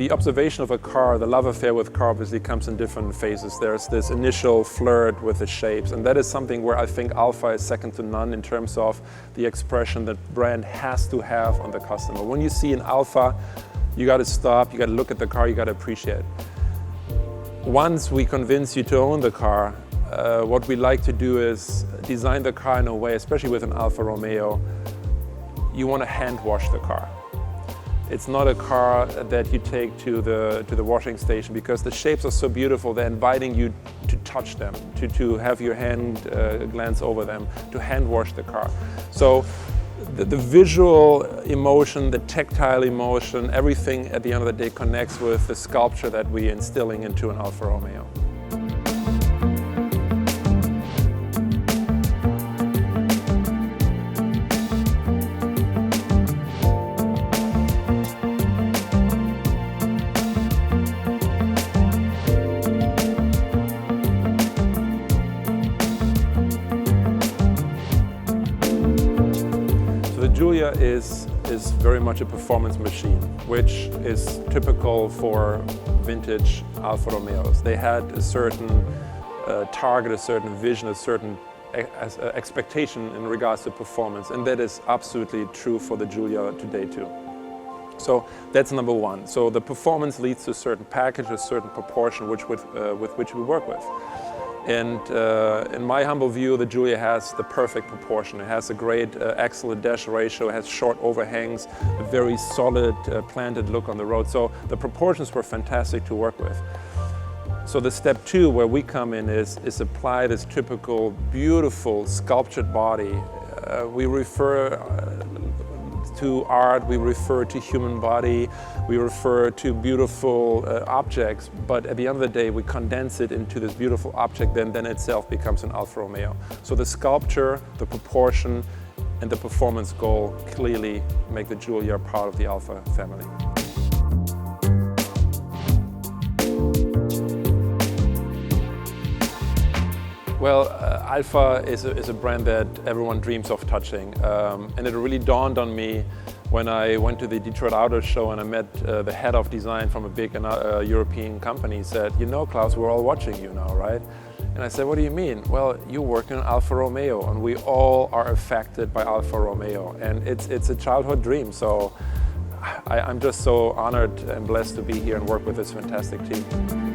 The observation of a car, the love affair with car obviously comes in different phases. There's this initial flirt with the shapes, and that is something where I think Alfa is second to none in terms of the expression that brand has to have on the customer. When you see an Alfa, you got to stop, you got to look at the car, you got to appreciate it. Once we convince you to own the car, what we like to do is design the car in a way, especially with an Alfa Romeo, you want to hand wash the car. It's not a car that you take to the washing station because the shapes are so beautiful, they're inviting you to touch them, to have your hand glance over them, to hand wash the car. So the visual emotion, the tactile emotion, everything at the end of the day connects with the sculpture that we're instilling into an Alfa Romeo. Giulia is very much a performance machine, which is typical for vintage Alfa Romeos. They had a certain target, a certain vision, a certain expectation in regards to performance, and that is absolutely true for the Giulia today too. So that's number one. So the performance leads to a certain package, a certain proportion with which we work with. And in my humble view, the Giulia has the perfect proportion. It has a great axle to dash ratio, it has short overhangs, a very solid planted look on the road. So the proportions were fantastic to work with. So the step two where we come in is apply this typical, beautiful, sculptured body. We refer to art, we refer to human body, we refer to beautiful objects, but at the end of the day we condense it into this beautiful object, then itself becomes an Alfa Romeo. So the sculpture, the proportion and the performance goal clearly make the Giulia part of the Alfa family. Well, Alfa is a brand that everyone dreams of touching, and it really dawned on me when I went to the Detroit Auto Show and I met the head of design from a big European company. He said, "You know, Klaus, we're all watching you now, right?" And I said, "What do you mean?" "Well, you're working on Alfa Romeo, and we all are affected by Alfa Romeo, and it's a childhood dream." So I'm just so honored and blessed to be here and work with this fantastic team.